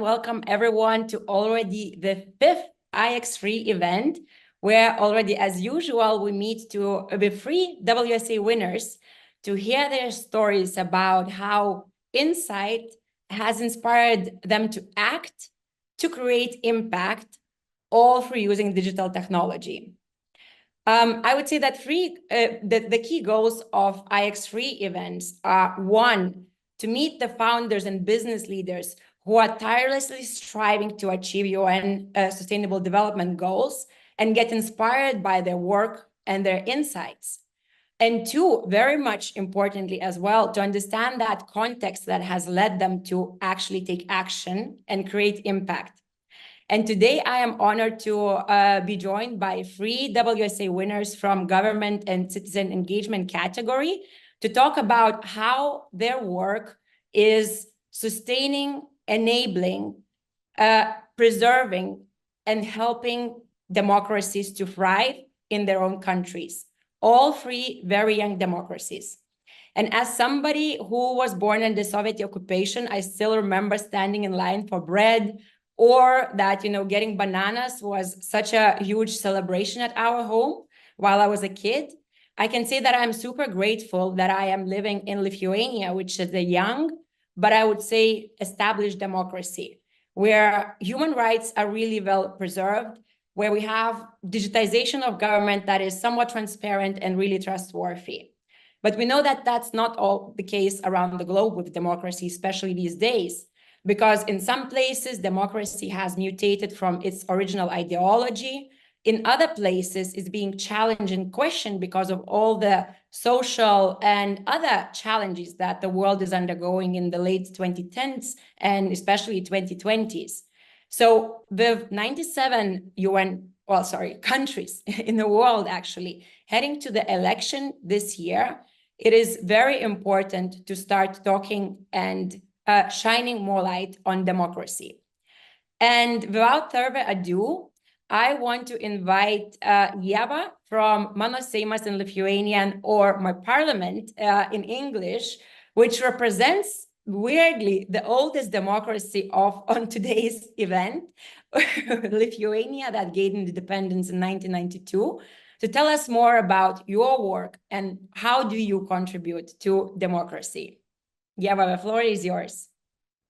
welcome everyone to already the 5th iX3 event, where already, as usual, we meet with 3 WSA winners to hear their stories about how insight has inspired them to act, to create impact, all through using digital technology. I would say that the key goals of iX3 events are: 1, to meet the founders and business leaders who are tirelessly striving to achieve UN Sustainable Development Goals and get inspired by their work and their insights. And 2, very much importantly as well, to understand that context that has led them to actually take action and create impact. And today I am honored to be joined by 3 WSA winners from government and citizen engagement category to talk about how their work is sustaining, enabling, preserving, and helping democracies to thrive in their own countries. All 3 very young democracies. And as somebody who was born in the Soviet occupation, I still remember standing in line for bread, or that, getting bananas was such a huge celebration at our home while I was a kid. I can say that I'm super grateful that I am living in Lithuania, which is a young, but I would say established democracy, where human rights are really well preserved, where we have digitization of government that is somewhat transparent and really trustworthy. But we know that that's not all the case around the globe with democracy, especially these days, because in some places, democracy has mutated from its original ideology. In other places, it's being challenged and questioned because of all the social and other challenges that the world is undergoing in the late 2010s and especially 2020s. So with 97 countries in the world actually heading to the election this year, it is very important to start talking and shining more light on democracy. And without further ado, I want to invite Ieva from Mano Seimas in Lithuanian, or my parliament in English, which represents weirdly the oldest democracy on today's event, Lithuania, that gained independence in 1992, to tell us more about your work and how do you contribute to democracy. Ieva, the floor is yours.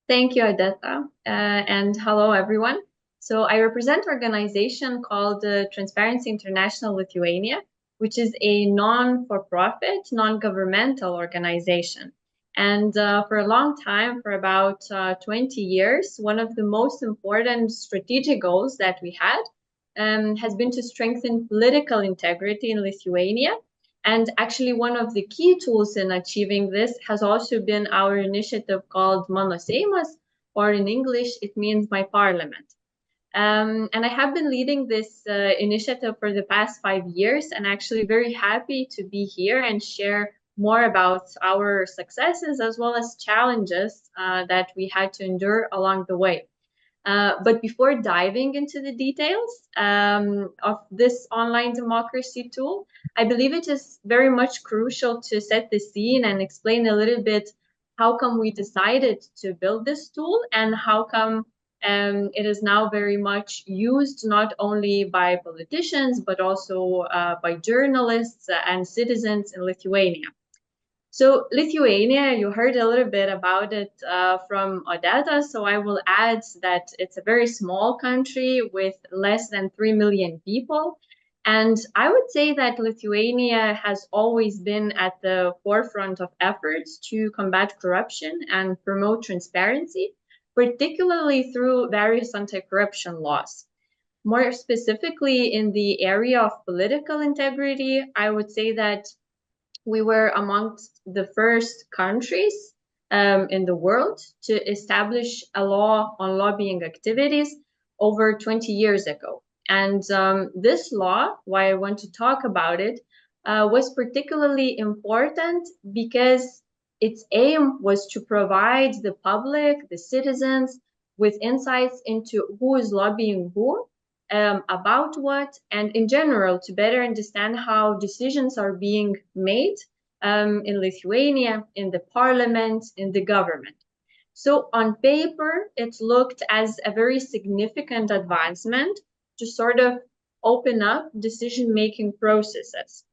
Thank you, Odeta, and hello, everyone. So I represent an organization called Transparency International Lithuania, which is a non-for-profit, non-governmental organization. And for a long time, for about 20 years, one of the most important strategic goals that we had has been to strengthen political integrity in Lithuania. And actually, one of the key tools in achieving this has also been our initiative called Mano Seimas, or in English, it means my parliament. And I have been leading this initiative for the past 5 years, and actually very happy to be here and share more about our successes as well as challenges that we had to endure along the way. But before diving into the details of this online democracy tool, I believe it is very much crucial to set the scene and explain a little bit how come we decided to build this tool and how come it is now very much used not only by politicians, but also by journalists and citizens in Lithuania. So Lithuania, you heard a little bit about it from Odeta, so I will add that it's a very small country with less than 3 million people. And I would say that Lithuania has always been at the forefront of efforts to combat corruption and promote transparency, particularly through various anti-corruption laws. More specifically, in the area of political integrity, I would say that we were amongst the first countries in the world to establish a law on lobbying activities over 20 years ago. And this law, why I want to talk about it, was particularly important because its aim was to provide the public, the citizens, with insights into who is lobbying who, about what, and in general, to better understand how decisions are being made in Lithuania, in the parliament, in the government. So on paper, it looked as a very significant advancement to sort of open up decision-making processes.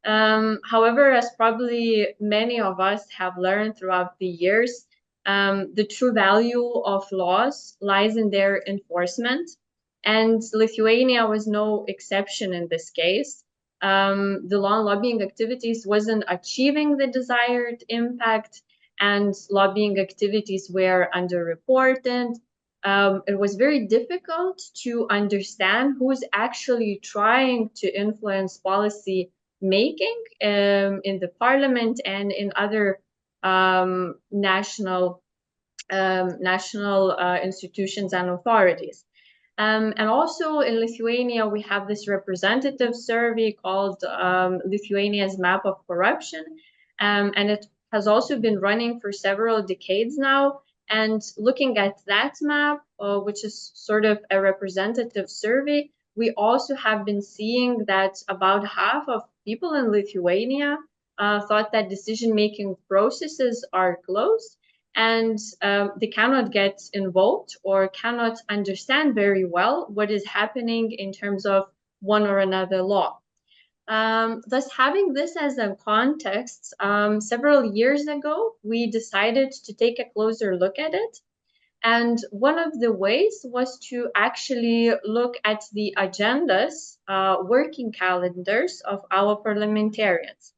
However, as probably many of us have learned throughout the years, the true value of laws lies in their enforcement, and Lithuania was no exception in this case. The law and lobbying activities wasn't achieving the desired impact, and lobbying activities were underreported. It was very difficult to understand who's actually trying to influence policy making in the parliament and in other national institutions and authorities. And also in Lithuania, we have this representative survey called Lithuania's Map of Corruption, and it has also been running for several decades now. And looking at that map, which is sort of a representative survey, we also have been seeing that about half of people in Lithuania thought that decision-making processes are closed, and they cannot get involved or cannot understand very well what is happening in terms of one or another law. Thus, having this as a context, several years ago, we decided to take a closer look at it. And one of the ways was to actually look at the agendas, working calendars of our parliamentarians.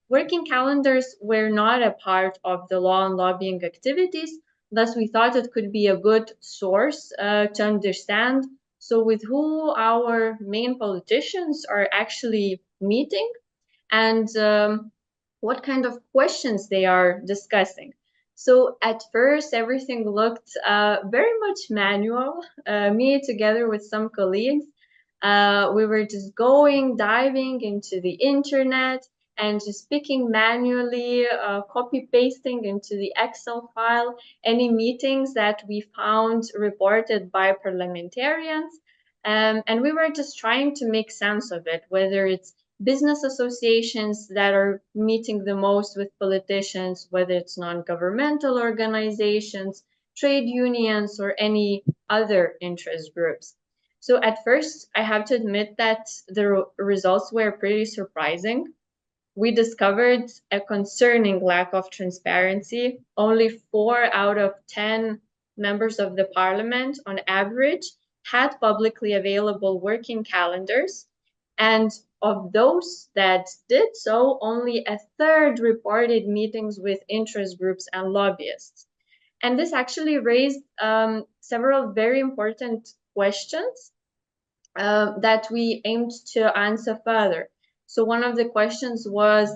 Working calendars were not a part of the law and lobbying activities, thus we thought it could be a good source to understand so with who our main politicians are actually meeting and what kind of questions they are discussing. So at first, everything looked very much manual. Me together with some colleagues, we were just diving into the internet and just picking manually, copy-pasting into the Excel file, any meetings that we found reported by parliamentarians. And we were just trying to make sense of it, whether it's business associations that are meeting the most with politicians, whether it's non-governmental organizations, trade unions, or any other interest groups. So at first, I have to admit that the results were pretty surprising. We discovered a concerning lack of transparency. Only 4 out of 10 members of the parliament, on average, had publicly available working calendars. And of those that did so, only a third reported meetings with interest groups and lobbyists. And this actually raised several very important questions that we aimed to answer further. So one of the questions was,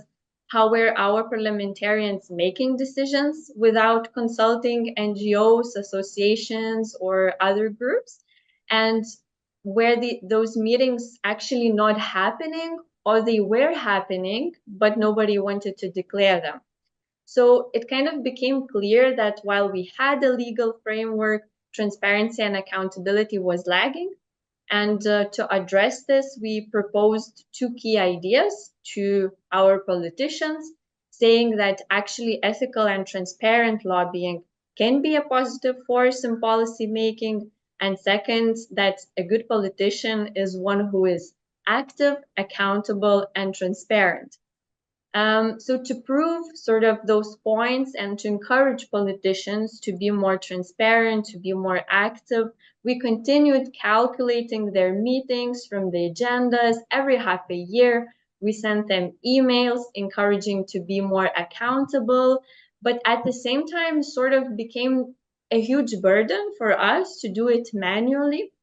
how were our parliamentarians making decisions without consulting NGOs, associations, or other groups? And were those meetings actually not happening, or they were happening, but nobody wanted to declare them? So it kind of became clear that while we had a legal framework, transparency and accountability was lagging. And to address this, we proposed 2 key ideas to our politicians, saying that actually ethical and transparent lobbying can be a positive force in policy making. And second, that a good politician is one who is active, accountable, and transparent. So to prove sort of those points and to encourage politicians to be more transparent, to be more active, we continued calculating their meetings from the agendas. Every half a year, we sent them emails encouraging to be more accountable, but at the same time, sort of became a huge burden for us to do it manually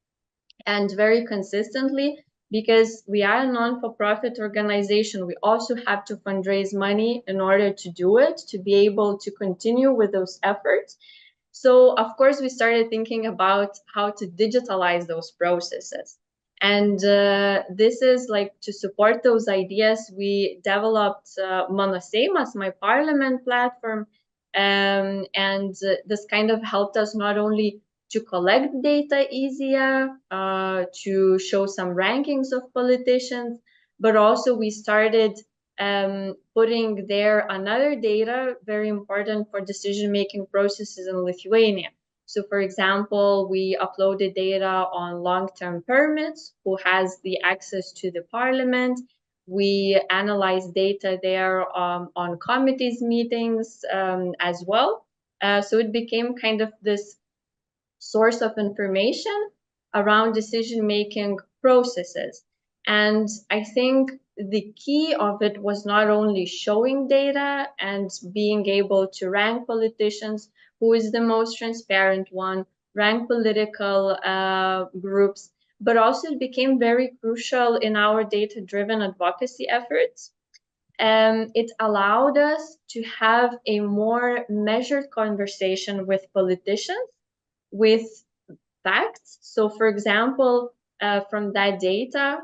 and very consistently, because we are a non-for-profit organization. We also have to fundraise money in order to do it, to be able to continue with those efforts. So of course, we started thinking about how to digitalize those processes. And this is like, to support those ideas, we developed Mano Seimas, my parliament platform. And this kind of helped us not only to collect data easier, to show some rankings of politicians, but also we started putting there another data very important for decision-making processes in Lithuania. So for example, we uploaded data on long-term permits, who has the access to the parliament. We analyzed data there on committees meetings as well. So it became kind of this source of information around decision-making processes. And I think the key of it was not only showing data and being able to rank politicians, who is the most transparent one, rank political groups, but also it became very crucial in our data-driven advocacy efforts. It allowed us to have a more measured conversation with politicians, with facts. So for example, from that data,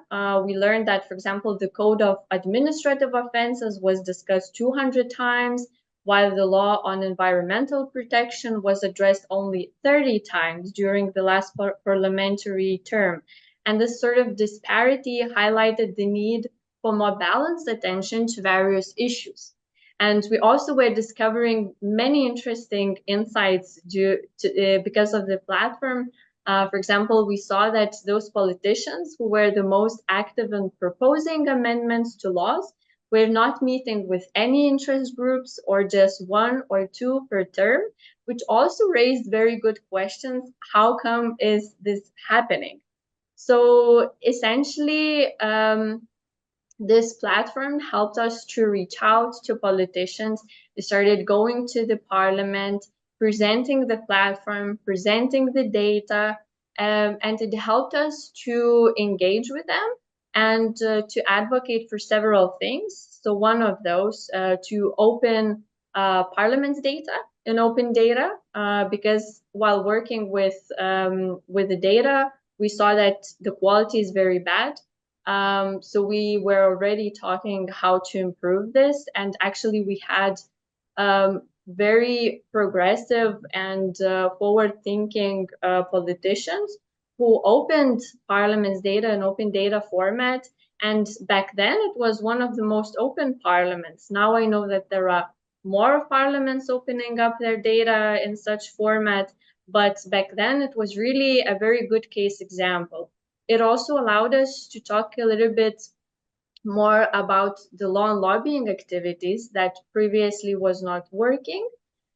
we learned that, for example, the Code of Administrative Offenses was discussed 200 times, while the law on environmental protection was addressed only 30 times during the last parliamentary term. And this sort of disparity highlighted the need for more balanced attention to various issues. And we also were discovering many interesting insights because of the platform. For example, we saw that those politicians who were the most active in proposing amendments to laws were not meeting with any interest groups or just one or two per term, which also raised very good questions. How come is this happening? So essentially, this platform helped us to reach out to politicians. We started going to the parliament, presenting the platform, presenting the data, and it helped us to engage with them and to advocate for several things. So one of those, to open parliament's data and open data, because while working with the data, we saw that the quality is very bad. So we were already talking how to improve this, and actually we had very progressive and forward-thinking politicians who opened Parliament's data in open data format. And back then it was one of the most open parliaments. Now I know that there are more parliaments opening up their data in such format, but back then it was really a very good case example. It also allowed us to talk a little bit more about the law and lobbying activities that previously was not working.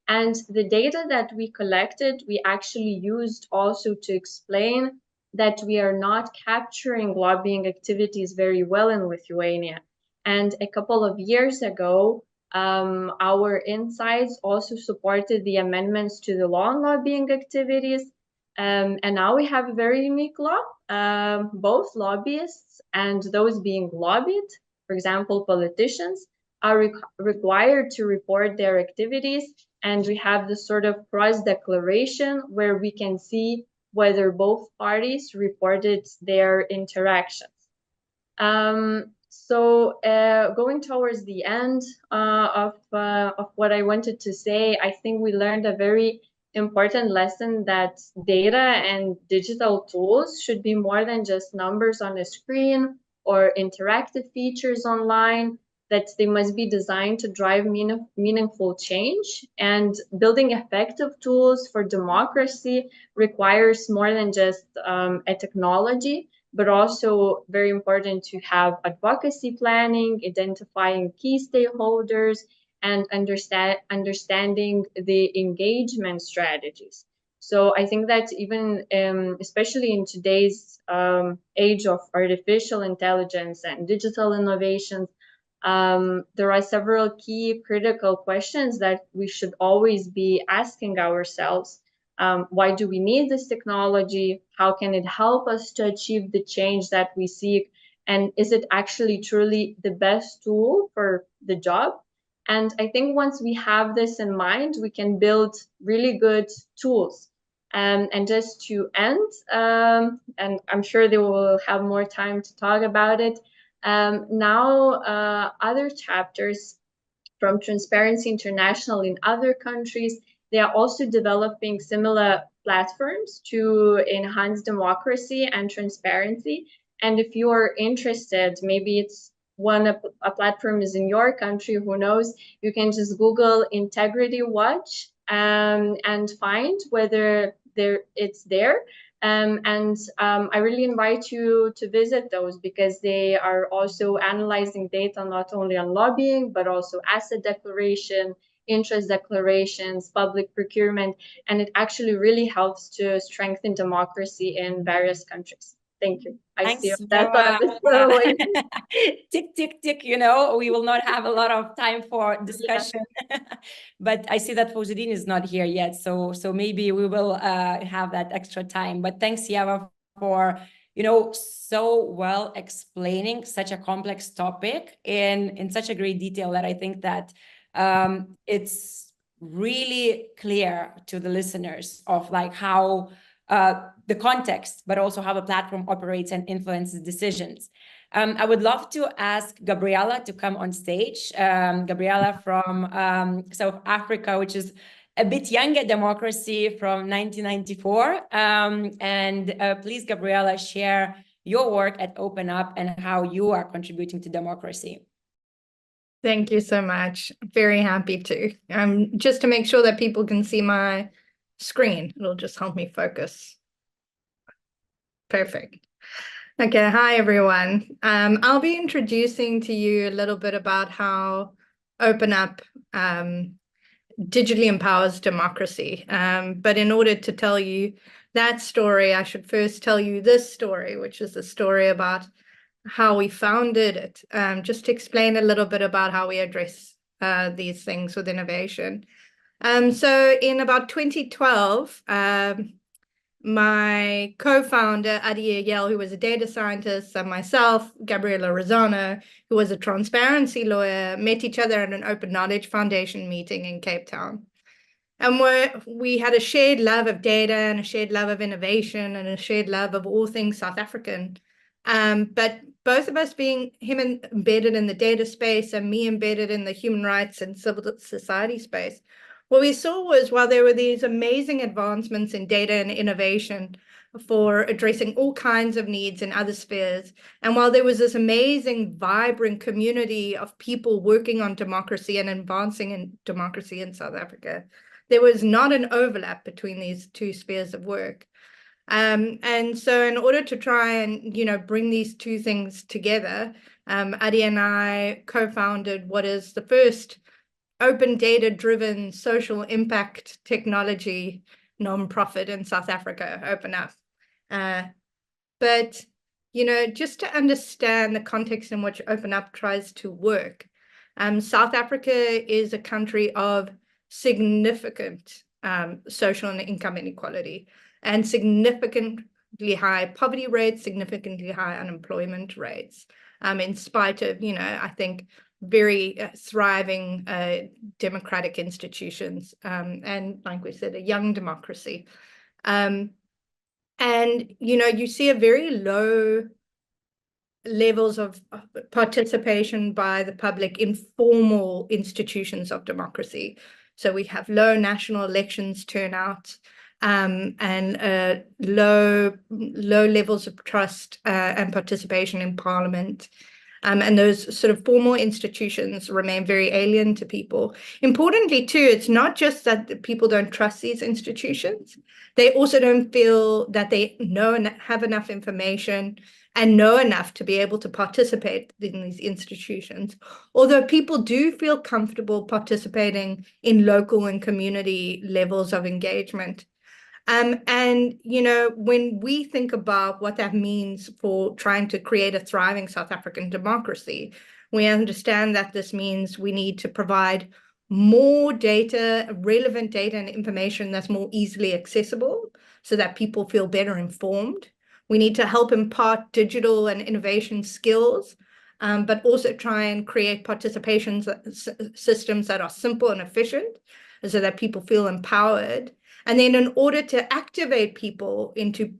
And the data that we collected, we actually used also to explain that we are not capturing lobbying activities very well in Lithuania. And a couple of years ago, our insights also supported the amendments to the law on lobbying activities. And now we have a very unique law. Both lobbyists and those being lobbied, for example, politicians, are required to report their activities. And we have this sort of cross-declaration where we can see whether both parties reported their interactions. So going towards the end of what I wanted to say, I think we learned a very important lesson that data and digital tools should be more than just numbers on a screen or interactive features online, that they must be designed to drive meaningful change. And building effective tools for democracy requires more than just a technology, but also very important to have advocacy planning, identifying key stakeholders, and understanding the engagement strategies. So I think that even, especially in today's age of artificial intelligence and digital innovations, there are several key critical questions that we should always be asking ourselves. Why do we need this technology? How can it help us to achieve the change that we seek? And is it actually truly the best tool for the job? And I think once we have this in mind, we can build really good tools. And just to end, and I'm sure they will have more time to talk about it, now other chapters from Transparency International in other countries, they are also developing similar platforms to enhance democracy and transparency. And if you are interested, maybe it's a platform is in your country, who knows, you can just Google Integrity Watch and find whether it's there. I really invite you to visit those, because they are also analyzing data not only on lobbying, but also asset declaration, interest declarations, public procurement, and it actually really helps to strengthen democracy in various countries. Thank you. I see that. Tick, tick, tick, we will not have a lot of time for discussion. Yeah. But I see that Fauzuddeen is not here yet. So maybe we will have that extra time. But thanks, Ieva, for, so well explaining such a complex topic in such a great detail that I think that it's really clear to the listeners of like how the context, but also how the platform operates and influences decisions. I would love to ask Gabriella to come on stage. Gabriella from South Africa, which is a bit younger democracy from 1994. Please, Gabriella, share your work at OpenUp and how you are contributing to democracy. Thank you so much. Very happy to. Just to make sure that people can see my screen, it'll just help me focus. Perfect. Okay, hi everyone. I'll be introducing to you a little bit about how OpenUp digitally empowers democracy. But in order to tell you that story, I should first tell you this story, which is the story about how we founded it, just to explain a little bit about how we address these things with innovation. So in about 2012, my co-founder, Odeta, who was a data scientist, and myself, Gabriella Razzano, who was a transparency lawyer, met each other at an Open Knowledge Foundation meeting in Cape Town. And we had a shared love of data and a shared love of innovation and a shared love of all things South African. But both of us, being him embedded in the data space and me embedded in the human rights and civil society space, what we saw was, while there were these amazing advancements in data and innovation for addressing all kinds of needs in other spheres, and while there was this amazing, vibrant community of people working on democracy and advancing in democracy in South Africa, there was not an overlap between these two spheres of work. And so in order to try and, bring these two things together, Adi and I co-founded what is the first open data-driven social impact technology nonprofit in South Africa, OpenUp. But, just to understand the context in which OpenUp tries to work, South Africa is a country of significant social and income inequality and significantly high poverty rates, significantly high unemployment rates, in spite of, I think, very thriving democratic institutions, and like we said, a young democracy. And, you see a very low levels of participation by the public in formal institutions of democracy. So we have low national elections turnout, and low levels of trust and participation in parliament. And those sort of formal institutions remain very alien to people. Importantly, too, it's not just that people don't trust these institutions. They also don't feel that they know and have enough information and know enough to be able to participate in these institutions. Although people do feel comfortable participating in local and community levels of engagement. And, when we think about what that means for trying to create a thriving South African democracy, we understand that this means we need to provide more data, relevant data and information that's more easily accessible so that people feel better informed. We need to help impart digital and innovation skills, but also try and create participation systems that are simple and efficient so that people feel empowered. And then in order to activate people into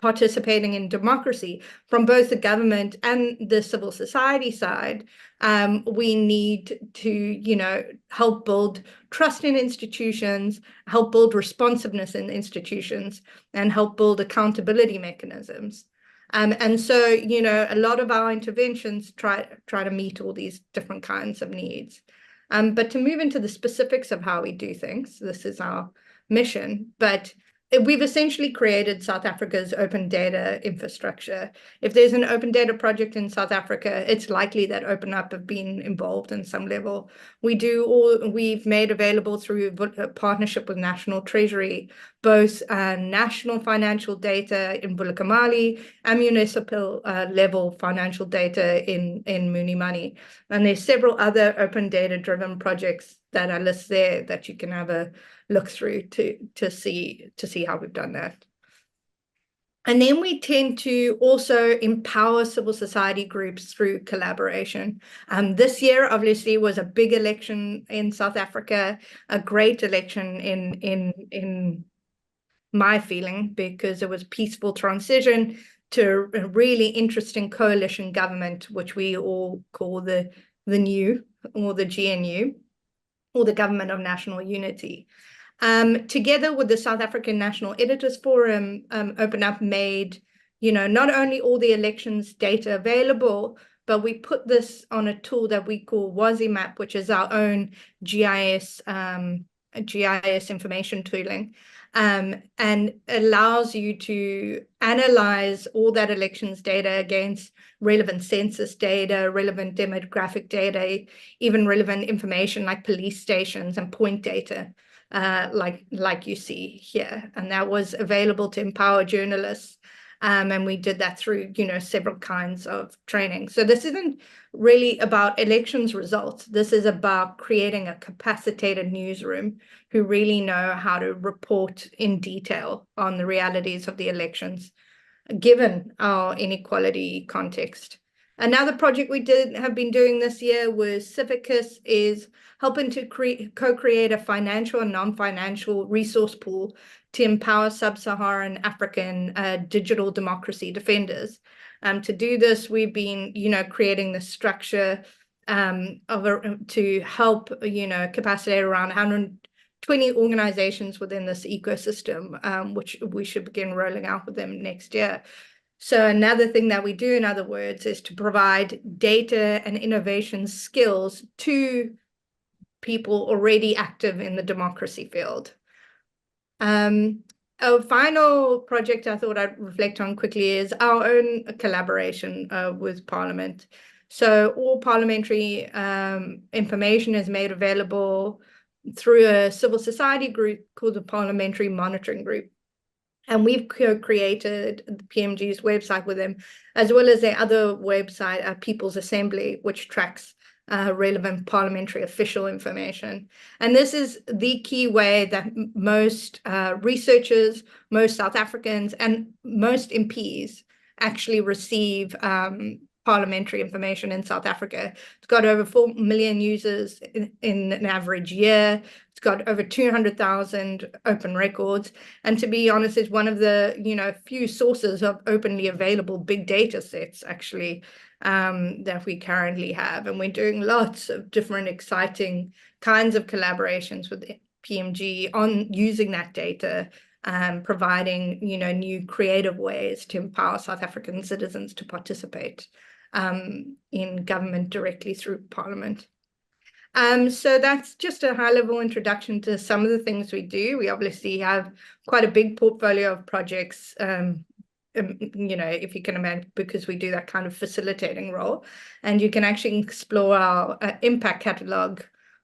participating in democracy from both the government and the civil society side, we need to, help build trust in institutions, help build responsiveness in institutions, and help build accountability mechanisms. And so, you know, a lot of our interventions try to meet all these different kinds of needs. But to move into the specifics of how we do things, this is our mission, but we've essentially created South Africa's open data infrastructure. If there's an open data project in South Africa, it's likely that OpenUp have been involved in some level. We've made available through a partnership with National Treasury, both national financial data in Vulekamali and municipal level financial data in Muni Money. And there's several other open data driven projects that are listed there that you can have a look through to see how we've done that. And then we tend to also empower civil society groups through collaboration. This year, obviously, was a big election in South Africa, a great election in my feeling, because it was peaceful transition to a really interesting coalition government, which we all call the new, or the GNU, or the Government of National Unity. Together with the South African National Editors Forum, OpenUp made, you know, not only all the elections data available, but we put this on a tool that we call WSA-map, which is our own GIS information tooling, and allows you to analyze all that elections data against relevant census data, relevant demographic data, even relevant information like police stations and point data. Like you see here, and that was available to empower journalists, and we did that through, you know, several kinds of training. So this isn't really about elections results. This is about creating a capacitated newsroom who really know how to report in detail on the realities of the elections, given our inequality context. Another project we have been doing this year with Civicus is helping to co-create a financial and non-financial resource pool to empower sub-Saharan African digital democracy defenders. To do this, we've been, you know, creating the structure to help, you know, capacitate around 120 organizations within this ecosystem, which we should begin rolling out with them next year. So another thing that we do, in other words, is to provide data and innovation skills to people already active in the democracy field. A final project I thought I'd reflect on quickly is our own collaboration with Parliament. So all parliamentary information is made available through a civil society group called the Parliamentary Monitoring Group. And we've created the PMG's website with them, as well as their other website, People's Assembly, which tracks relevant parliamentary official information. And this is the key way that most researchers, most South Africans, and most MPs actually receive parliamentary information in South Africa. It's got over 4 million users in an average year. It's got over 200,000 open records. And to be honest, it's one of the, you know, few sources of openly available big data sets, actually, that we currently have. And we're doing lots of different exciting kinds of collaborations with PMG on using that data, providing, you know, new creative ways to empower South African citizens to participate in government directly through Parliament. So that's just a high-level introduction to some of the things we do. We obviously have quite a big portfolio of projects, you know, if you can imagine, because we do that kind of facilitating role. And you can actually explore our impact catalog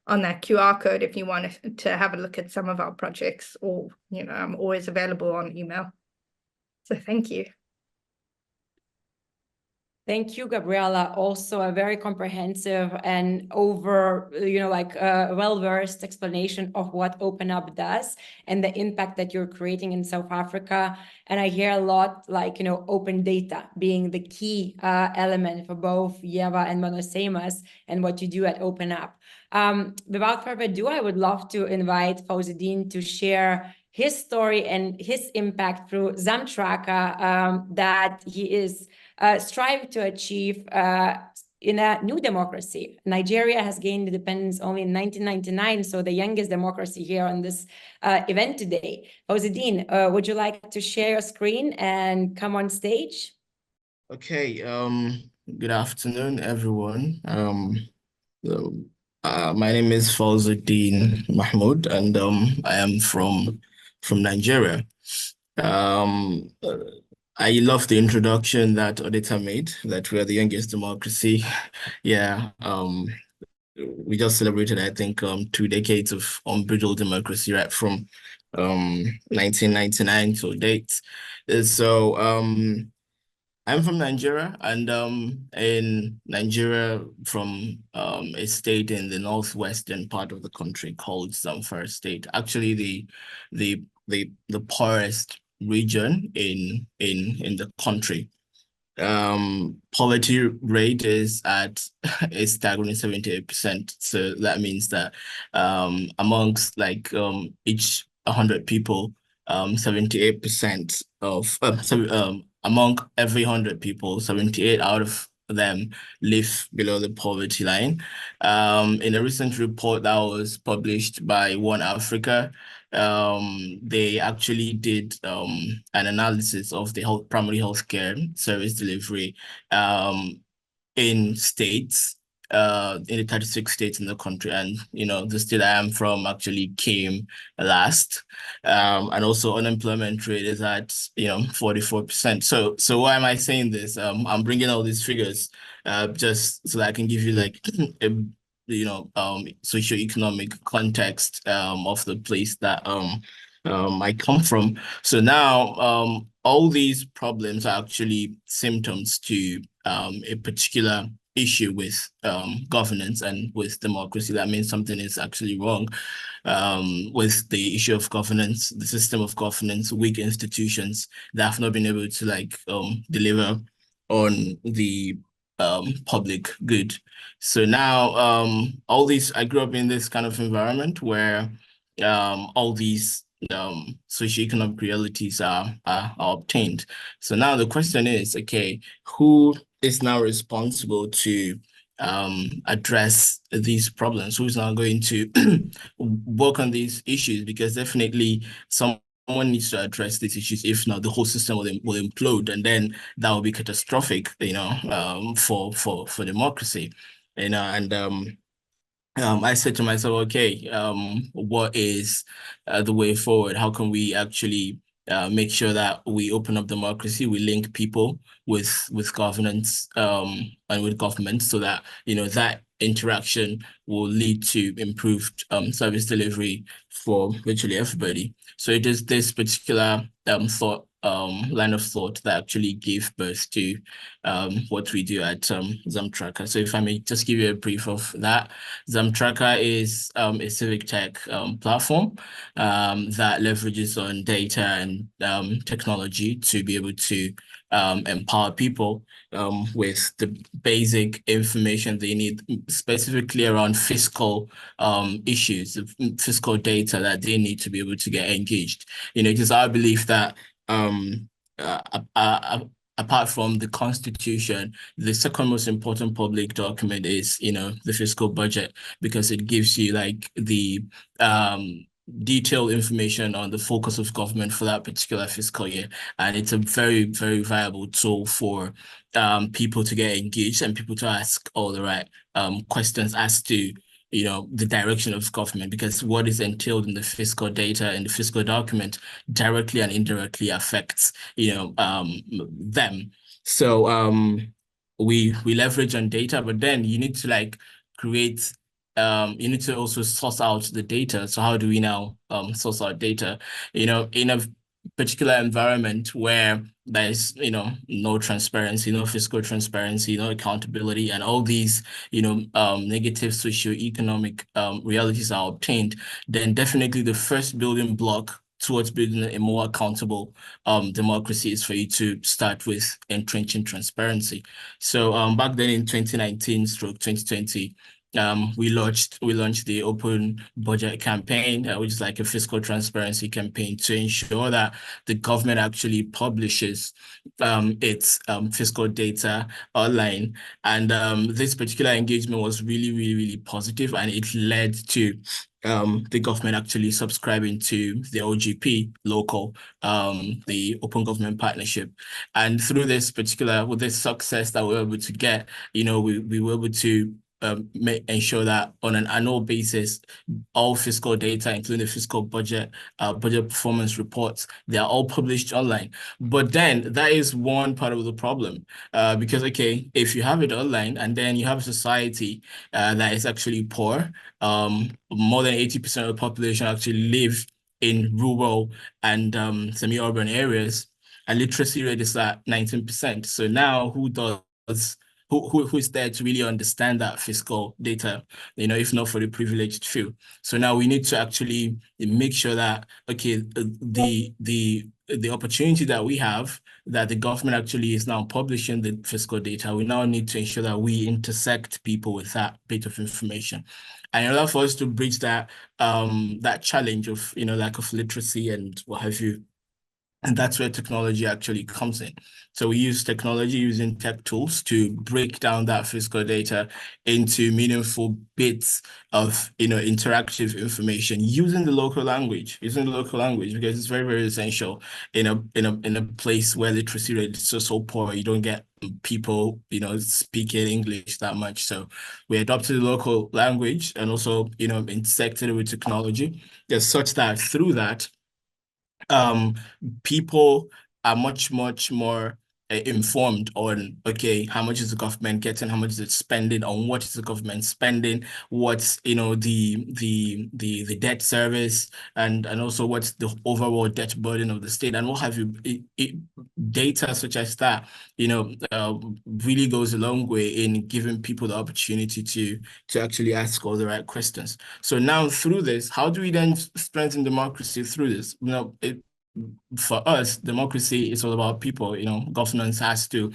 on that QR code if you want to have a look at some of our projects, or, you know, I'm always available on email. So thank you. Thank you, Gabriella. Also a very comprehensive and well-versed explanation of what OpenUp does and the impact that you're creating in South Africa. And I hear a lot like, you know, open data being the key element for both Ieva and Monosemas and what you do at OpenUp. Without further ado, I would love to invite Fauzuddeen to share his story and his impact through ZamTracka that he is striving to achieve in a new democracy. Nigeria has gained independence only in 1999, so the youngest democracy here on this event today. Fauzuddeen, would you like to share your screen and come on stage? Okay, good afternoon, everyone. My name is Fauzuddeen Mahmud, and I am from Nigeria. I love the introduction that Odeta made, that we are the youngest democracy. Yeah, we just celebrated, I think, 2 decades of unbridled democracy, right, from 1999 to date. So I'm from Nigeria, and in Nigeria, from a state in the northwestern part of the country called Zamfara State. Actually, the poorest region in the country. Poverty rate is at a staggering 78%. So that means that amongst like each 100 people, 78% of among every 100 people, 78 out of them live below the poverty line. In a recent report that was published by One Africa, they actually did an analysis of the primary healthcare service delivery in states, in the 36 states in the country. And, the state I am from actually came last. And also unemployment rate is at, 44%. So why am I saying this? I'm bringing all these figures just so that I can give you like a socioeconomic context of the place that I come from. So now all these problems are actually symptoms to a particular issue with governance and with democracy. That means something is actually wrong with the issue of governance, the system of governance, weak institutions that have not been able to deliver on the public good. So now I grew up in this kind of environment where all these socioeconomic realities are obtained. So now the question is, okay, who is now responsible to address these problems? Who's now going to work on these issues? Because definitely someone needs to address these issues. If not, the whole system will implode, and then that will be catastrophic, for democracy. And I said to myself, okay, what is the way forward? How can we actually make sure that we open up democracy, we link people with governance and with government, so that that interaction will lead to improved service delivery for virtually everybody. So it is this particular line of thought that actually gave birth to what we do at ZamTracka. So if I may just give you a brief of that. ZamTracka is a civic tech platform that leverages on data and technology to be able to empower people with the basic information they need, specifically around fiscal issues, fiscal data that they need to be able to get engaged. It is our belief that apart from the Constitution, the second most important public document is, the fiscal budget, because it gives you like the detailed information on the focus of government for that particular fiscal year. And it's a very, very viable tool for people to get engaged and people to ask all the right questions as to the direction of government, because what is entailed in the fiscal data and the fiscal document directly and indirectly affects them. So we leverage on data, but then you need to create you need to also source out the data. So how do we now source out data? In a particular environment where there's no transparency, no fiscal transparency, no accountability, and all these negative socioeconomic realities are obtained, then definitely the first building block towards building a more accountable democracy is for you to start with entrenching transparency. So back then in 2019/2020, we launched the Open Budget campaign, which is like a fiscal transparency campaign to ensure that the government actually publishes its fiscal data online. And this particular engagement was really, really, really positive, and it led to the government actually subscribing to the OGP local, the Open Government Partnership. And through this with this success that we were able to get, we were able to ensure that on an annual basis, all fiscal data, including the fiscal budget performance reports, they are all published online. But then that is one part of the problem, because, okay, if you have it online and then you have a society that is actually poor, more than 80% of the population actually live in rural and semi-urban areas, and literacy rate is at 19%. So now who is there to really understand that fiscal data, if not for the privileged few? So now we need to actually make sure that, okay, the opportunity that we have, that the government actually is now publishing the fiscal data, we now need to ensure that we intersect people with that bit of information. And in order for us to bridge that that challenge of lack of literacy and what have you, and that's where technology actually comes in. So we use technology, using tech tools, to break down that fiscal data into meaningful bits of interactive information using the local language, because it's very, very essential in a place where literacy rate is so poor. You don't get people speaking English that much. So we adopted the local language and also intersected it with technology, just such that through that, people are much more informed on, okay, how much is the government getting, how much is it spending, on what is the government spending, what's the debt service, and also what's the overall debt burden of the state, and what have you. Data such as that really goes a long way in giving people the opportunity to actually ask all the right questions. So now through this, how do we then strengthen democracy through this? For us, democracy is all about people. Governance has to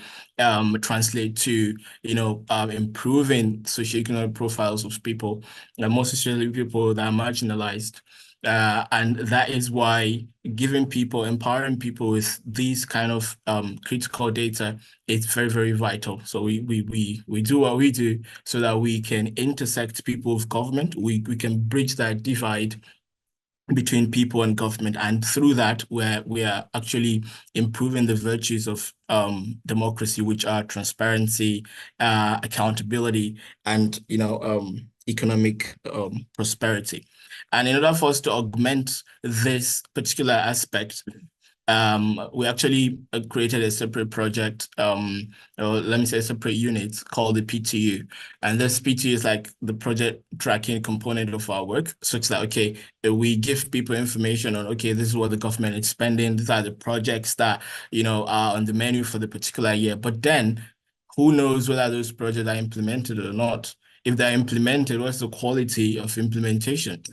translate to improving socioeconomic profiles of people, most especially people that are marginalized. And that is why empowering people with these kind of critical data is very, very vital. So we do what we do so that we can intersect people with government. We can bridge that divide between people and government, and through that we are actually improving the virtues of democracy, which are transparency, accountability, and economic prosperity. And in order for us to augment this particular aspect, we actually created a separate project, or let me say a separate unit called the PTU. And this PTU is like the project tracking component of our work, such that, okay, we give people information on, okay, this is what the government is spending, these are the projects that, are on the menu for the particular year. But then who knows whether those projects are implemented or not? If they're implemented, what's the quality of implementation?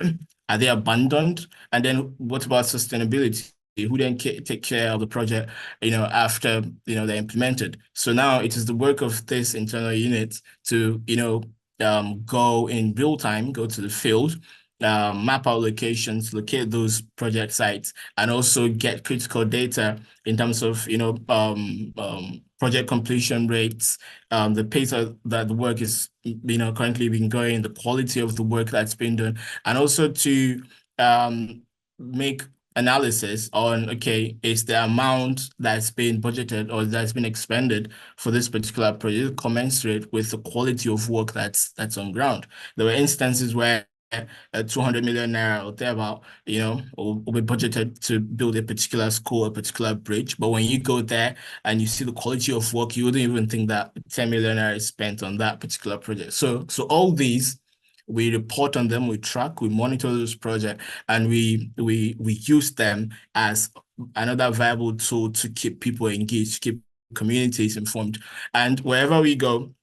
Are they abandoned? And then what about sustainability? Who then take care of the project, after, they're implemented? So now it is the work of this internal unit to, go in real time, go to the field, map out locations, locate those project sites, and also get critical data in terms of, project completion rates, the pace that the work is, currently been going, the quality of the work that's been done, and also to make analysis on, okay, is the amount that's been budgeted or that's been expended for this particular project commensurate with the quality of work that's on ground. There were instances where 200 million naira or thereabout, will be budgeted to build a particular school, a particular bridge. But when you go there and you see the quality of work, you wouldn't even think that 10 million naira is spent on that particular project. So all these, we report on them, we track, we monitor those projects, and we use them as another viable tool to keep people engaged, keep communities informed. And wherever we go,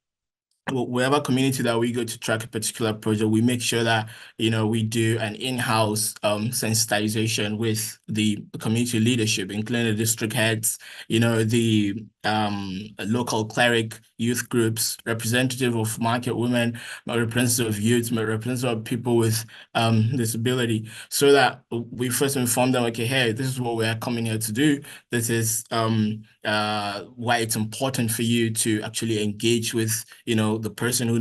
wherever community that we go to track a particular project, we make sure that, we do an in-house sensitization with the community leadership, including the district heads, the local cleric, youth groups, representative of market women, representative of youth, representative of people with disability, so that we first inform them, okay, hey, this is what we are coming here to do. This is why it's important for you to actually engage with, the person who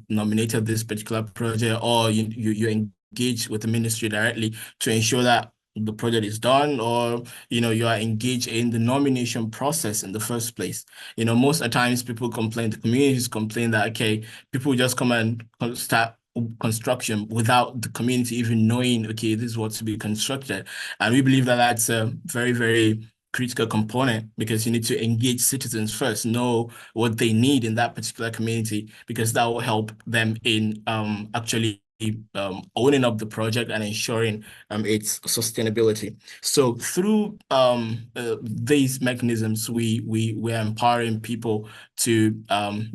nominated this particular project, or you engage with the ministry directly to ensure that the project is done, or you are engaged in the nomination process in the first place. Most of the times people complain, the communities complain that, okay, people just come and start construction without the community even knowing, okay, this is what's to be constructed. And we believe that that's a very, very critical component, because you need to engage citizens first, know what they need in that particular community, because that will help them in actually owning up the project and ensuring its sustainability. So through these mechanisms, we're empowering people to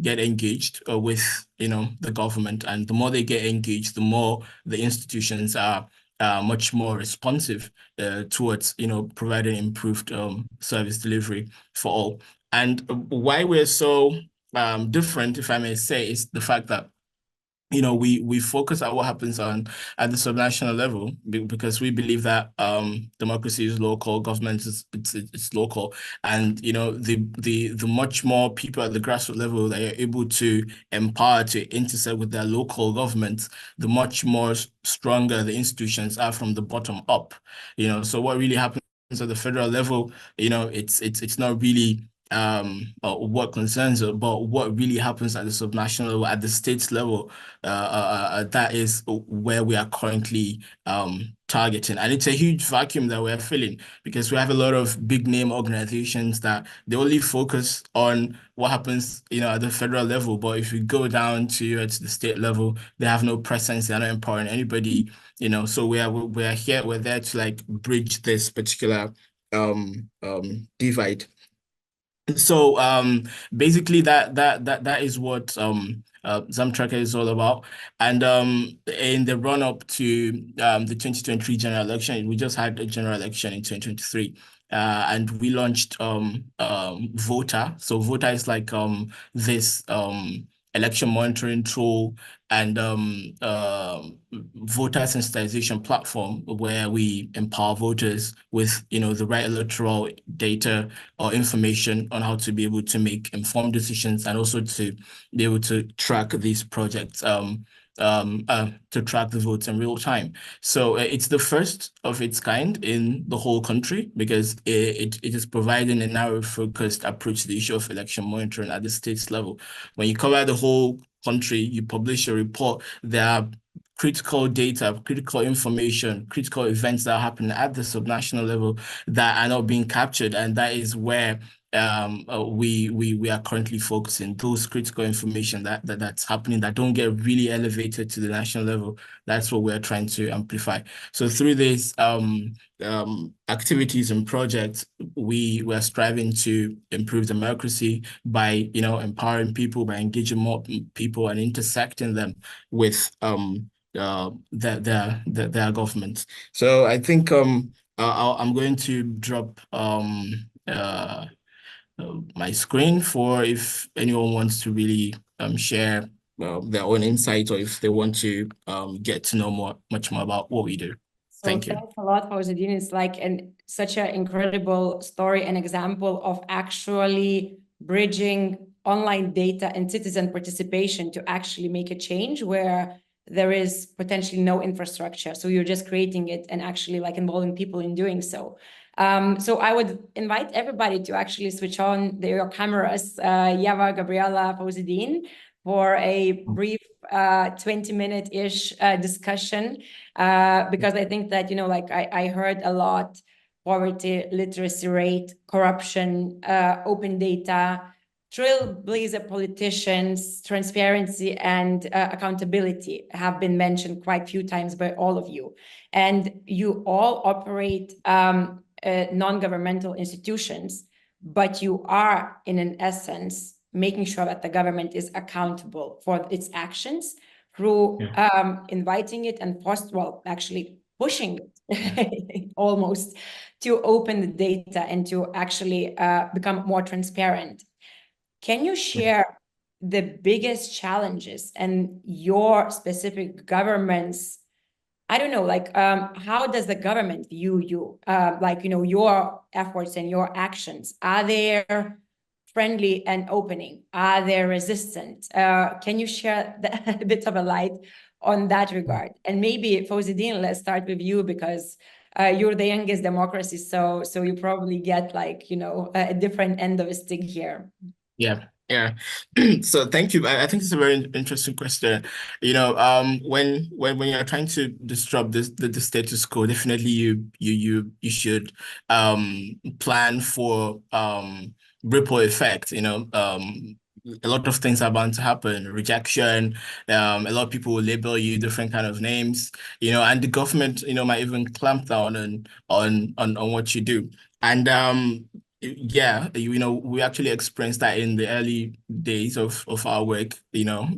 get engaged with the government, and the more they get engaged, the more the institutions are much more responsive towards providing improved service delivery for all. And why we're so different, if I may say, is the fact that we focus on what happens at the subnational level, because we believe that democracy is local, government it's local, and the much more people at the grassroots level that you're able to empower to intersect with their local governments, the much more stronger the institutions are from the bottom up. So what really happens at the federal level, it's not really what concerns it, but what really happens at the subnational level, at the states level, that is where we are currently targeting. And it's a huge vacuum that we're filling, because we have a lot of big name organizations that they only focus on what happens, at the federal level. But if we go down to the state level, they have no presence, they're not empowering anybody, so we're here, we're there to like bridge this particular divide. So basically that is what ZamTracka is all about. And in the run-up to the 2023 general election, we just had a general election in 2023. And we launched Voter. So Voter is like this election monitoring tool and voter sensitization platform, where we empower voters with the right electoral data or information on how to be able to make informed decisions, and also to be able to track these projects, to track the votes in real time. So it's the first of its kind in the whole country, because it is providing a narrow focused approach to the issue of election monitoring at the states level. When you cover the whole country, you publish a report, there are critical data, critical information, critical events that are happening at the subnational level that are not being captured, and that is where we are currently focusing. Those critical information that's happening that don't get really elevated to the national level, that's what we're trying to amplify. So through these activities and projects, we were striving to improve democracy by empowering people, by engaging more people and intersecting them with their government. So I think I'm going to drop my screen for if anyone wants to really share their own insights, or if they want to get to know much more about what we do. So Thank you. Thanks a lot, Fauzuddeen. It's like such an incredible story and example of actually bridging online data and citizen participation to actually make a change where there is potentially no infrastructure. So you're just creating it and actually like involving people in doing so. So I would invite everybody to actually switch on their cameras, Ieva, Gabriella, Fauzuddeen, for a brief 20-minute-ish discussion, because I think that, I heard a lot: poverty, literacy rate, corruption, open data, trailblazer politicians, transparency, and accountability have been mentioned quite a few times by all of you. And you all operate non-governmental institutions, but you are, in an essence, making sure that the government is accountable for its actions through inviting it and actually pushing it almost to open the data and to actually become more transparent. Can you share the biggest challenges and your specific government's, I don't know, like how does the government view you, like, you know, your efforts and your actions? Are they friendly and opening? Are they resistant? Can you share a bit of a light on that regard? And maybe Fauzuddeen, let's start with you, because you're the youngest democracy, so you probably get, like, you know, a different end of a stick here. Yeah. So thank you. I think it's a very interesting question. You know, when you're trying to disrupt the status quo, definitely you should plan for ripple effect. You know, a lot of things are bound to happen. Rejection. A lot of people will label you different kind of names. You know, and the government, you know, might even clamp down on what you do. And yeah, you know, we actually experienced that in the early days of our work, you know,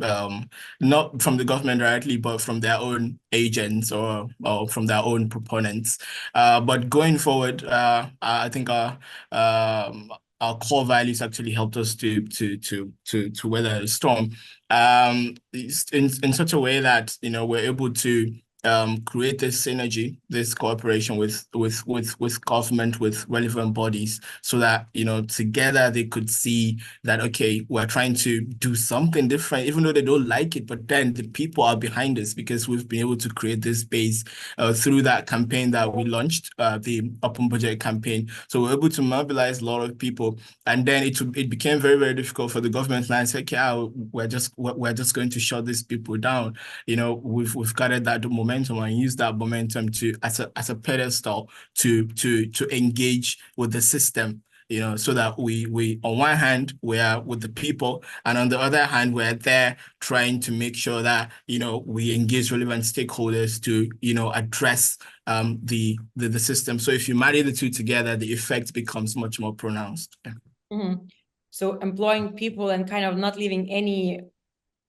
not from the government directly, but from their own agents or from their own proponents. But going forward, I think our core values actually helped us to weather the storm, in such a way that, you know, we're able to create this synergy, this cooperation with government, with relevant bodies, so that, you know, together they could see that, okay, we're trying to do something different, even though they don't like it, but then the people are behind us because we've been able to create this base through that campaign that we launched, the Open Budget campaign. So we're able to mobilize a lot of people, and then it became very, very difficult for the government line to say, okay, we're just going to shut these people down. You know, we've gathered that momentum and use that momentum to as a pedestal to engage with the system, you know, so that we on one hand we are with the people, and on the other hand we're there trying to make sure that, you know, we engage relevant stakeholders to, you know, address the system. So if you marry the two together, the effect becomes much more pronounced. Mm-hmm. So employing people and kind of not leaving any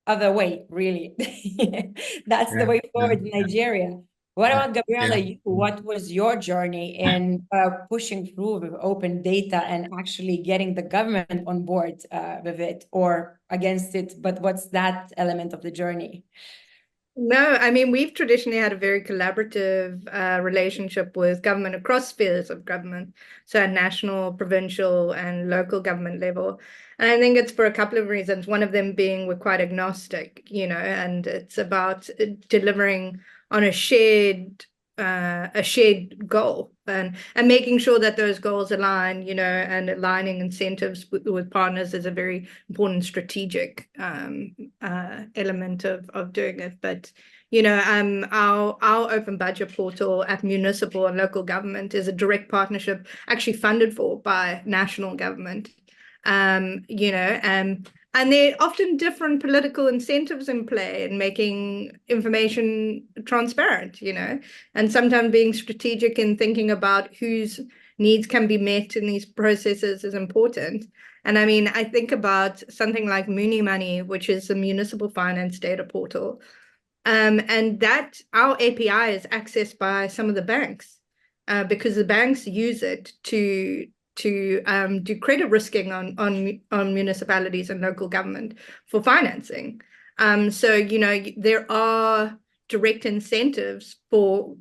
other way, really. That's the way forward in Nigeria. What about Gabriella? You, what was your journey in pushing through with open data and actually getting the government on board with it or against it? But what's that element of the journey? No, I mean, we've traditionally had a very collaborative relationship with government across spheres of government, so at national, provincial, and local government level. And I think it's for a couple of reasons, one of them being we're quite agnostic, you know, and it's about delivering on a shared goal and making sure that those goals align, you know, and aligning incentives with partners is a very important strategic element of doing it. But, you know, our open budget portal at municipal and local government is a direct partnership actually funded for by national government. You know, and there are often different political incentives in play in making information transparent, you know, and sometimes being strategic in thinking about whose needs can be met in these processes is important. And I mean, I think about something like Muni Money, which is the municipal finance data portal, and that our API is accessed by some of the banks because the banks use it to do credit risking on municipalities and local government for financing. So, you know, there are direct incentives for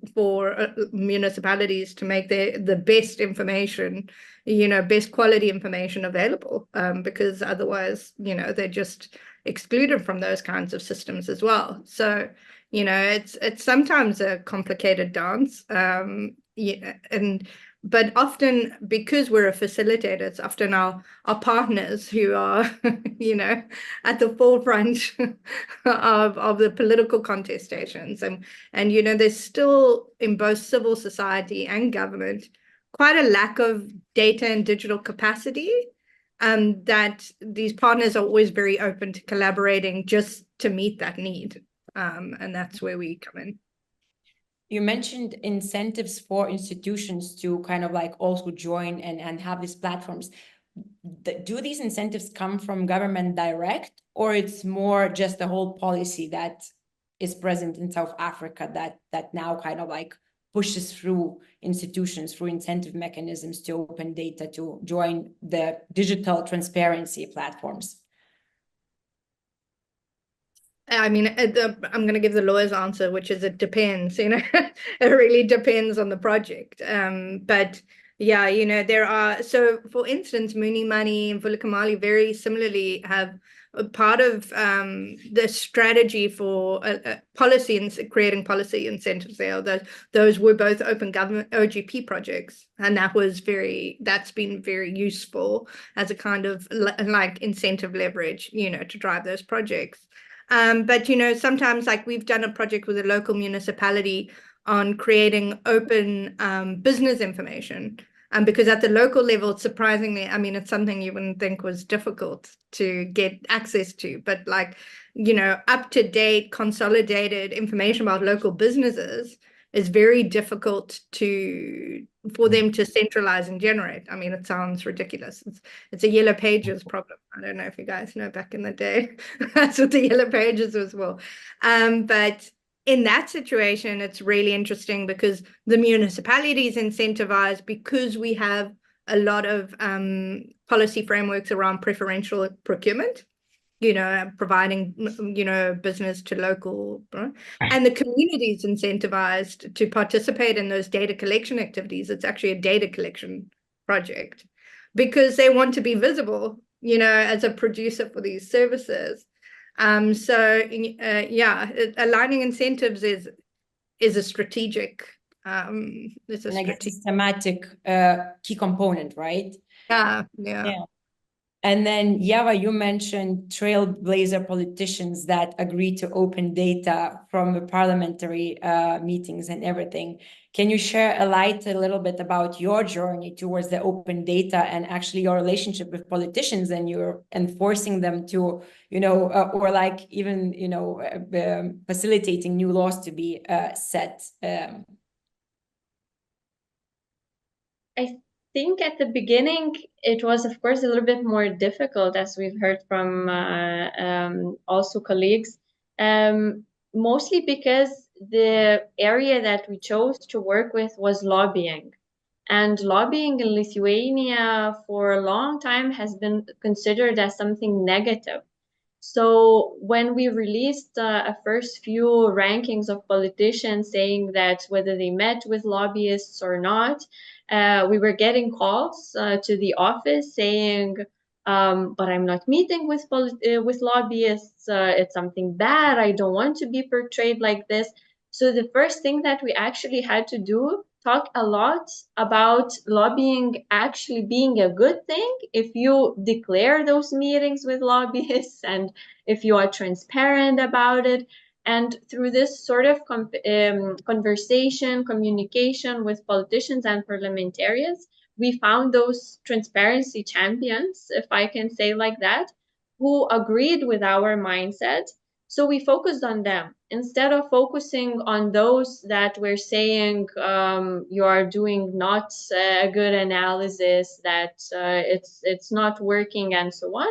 municipalities to make the best information, you know, best quality information available, because otherwise, you know, they're just excluded from those kinds of systems as well. So, you know, it's sometimes a complicated dance, yeah, but often because we're a facilitator, it's often our partners who are, you know, at the forefront of the political contestations. And, you know, there's still in both civil society and government quite a lack of data and digital capacity, that these partners are always very open to collaborating just to meet that need. And that's where we come in. You mentioned incentives for institutions to kind of like also join and have these platforms. Do these incentives come from government direct, or it's more just the whole policy that is present in South Africa that now kind of like pushes through institutions, through incentive mechanisms to open data to join the digital transparency platforms? I mean, I'm going to give the lawyer's answer, which is it depends, you know, it really depends on the project. But yeah, you know, there are, so for instance, Mooney Money and Vulikamali very similarly have a part of the strategy for policy and creating policy incentives there. Those were both open government OGP projects. And that's been very useful as a kind of like incentive leverage, you know, to drive those projects. But, you know, sometimes like we've done a project with a local municipality on creating open business information. Because at the local level, surprisingly, I mean, it's something you wouldn't think was difficult to get access to, but like, you know, up-to-date, consolidated information about local businesses is very difficult for them to centralize and generate. I mean, it sounds ridiculous. It's a Yellow Pages problem. I don't know if you guys know back in the day, that's what the Yellow Pages was for. But in that situation, it's really interesting because the municipality is incentivized because we have a lot of policy frameworks around preferential procurement, you know, providing, you know, business to local, and the community is incentivized to participate in those data collection activities. It's actually a data collection project because they want to be visible, you know, as a producer for these services. Yeah, aligning incentives is a strategic, it's a systematic key component, right? Yeah. And then, Ieva, you mentioned trailblazer politicians that agree to open data from the parliamentary meetings and everything. Can you share a little bit about your journey towards the open data and actually your relationship with politicians and you're enforcing them to, you know, or like even, you know, facilitating new laws to be set? I think at the beginning, it was, of course, a little bit more difficult, as we've heard from also colleagues, mostly because the area that we chose to work with was lobbying. And lobbying in Lithuania for a long time has been considered as something negative. So when we released a first few rankings of politicians saying that whether they met with lobbyists or not, we were getting calls to the office saying, but I'm not meeting with lobbyists. It's something bad. I don't want to be portrayed like this. So the first thing that we actually had to do, talk a lot about lobbying actually being a good thing if you declare those meetings with lobbyists and if you are transparent about it. And through this sort of conversation, communication with politicians and parliamentarians, we found those transparency champions, if I can say like that, who agreed with our mindset. So we focused on them instead of focusing on those that were saying you are doing not a good analysis, that it's not working and so on.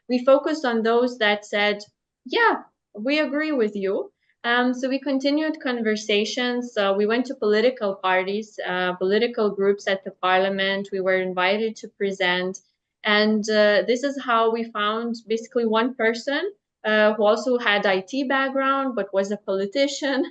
We focused on those that said, yeah, we agree with you. So we continued conversations. We went to political parties, political groups at the parliament. We were invited to present. And this is how we found basically one person who also had IT background, but was a politician.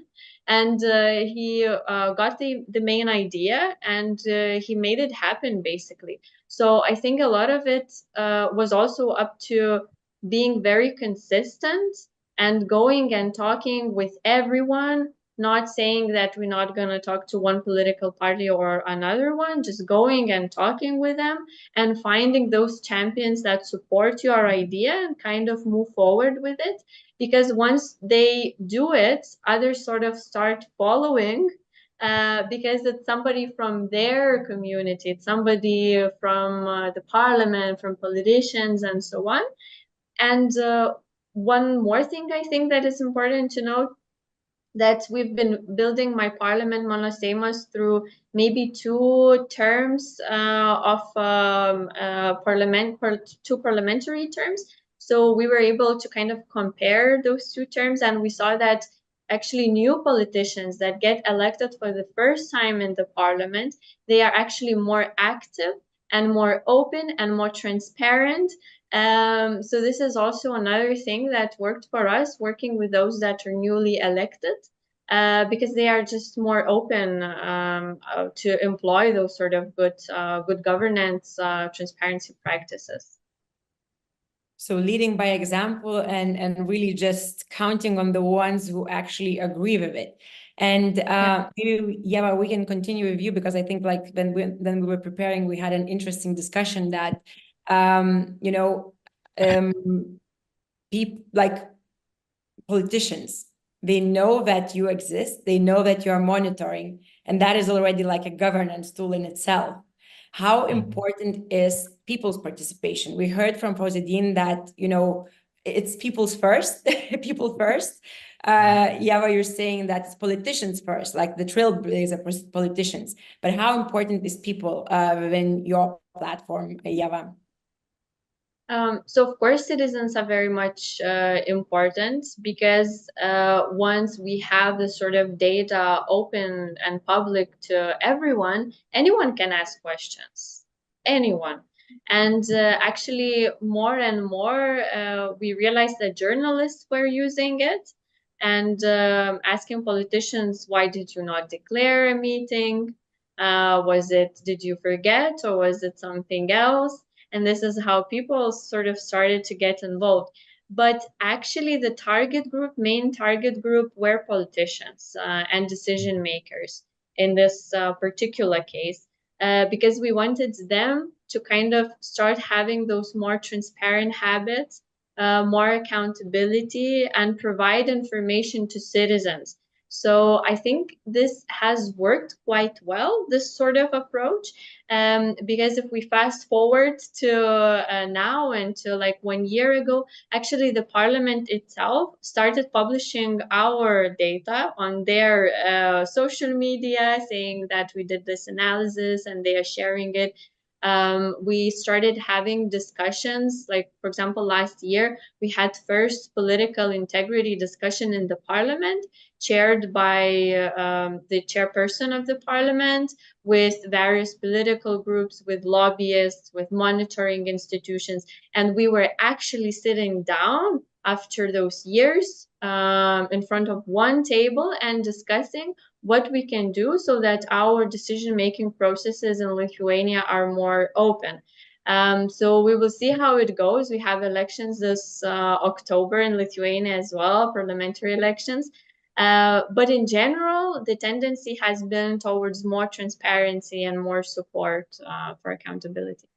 And he got the main idea and he made it happen, basically. So I think a lot of it was also up to being very consistent and going and talking with everyone, not saying that we're not going to talk to one political party or another one, just going and talking with them and finding those champions that support your idea and kind of move forward with it. Because once they do it, others sort of start following because it's somebody from their community, it's somebody from the parliament, from politicians and so on. And one more thing I think that is important to note, that we've been building my parliament, Mano Seimas, through maybe 2 terms of two parliamentary terms. So we were able to kind of compare those 2 terms, and we saw that actually new politicians that get elected for the first time in the parliament, they are actually more active and more open and more transparent. So this is also another thing that worked for us, working with those that are newly elected, because they are just more open to employ those sort of good governance, transparency practices. So leading by example and really just counting on the ones who actually agree with it. And maybe, Ieva, we can continue with you, because I think like when we were preparing, we had an interesting discussion that, you know, people like politicians, they know that you exist, they know that you are monitoring, and that is already like a governance tool in itself. How important is people's participation? We heard from Fauzuddeen that, you know, it's people's first, people first. Ieva, you're saying that it's politicians first, like the trailblazer politicians. But how important is people within your platform, Ieva? So of course, citizens are very much important, because once we have the sort of data open and public to everyone, anyone can ask questions, anyone. And actually, more and more, we realized that journalists were using it and asking politicians, why did you not declare a meeting? Did you forget, or was it something else? And this is how people sort of started to get involved. But actually, the main target group were politicians and decision makers in this particular case, because we wanted them to kind of start having those more transparent habits, more accountability, and provide information to citizens. So I think this has worked quite well, this sort of approach, because if we fast forward to now and to like 1 year ago, actually the parliament itself started publishing our data on their social media, saying that we did this analysis, and they are sharing it. We started having discussions, like, for example, last year, we had first political integrity discussion in the parliament, chaired by the chairperson of the parliament, with various political groups, with lobbyists, with monitoring institutions. And we were actually sitting down after those years in front of one table and discussing what we can do so that our decision-making processes in Lithuania are more open. So we will see how it goes. We have elections this October in Lithuania as well, parliamentary elections. But in general, the tendency has been towards more transparency and more support for accountability.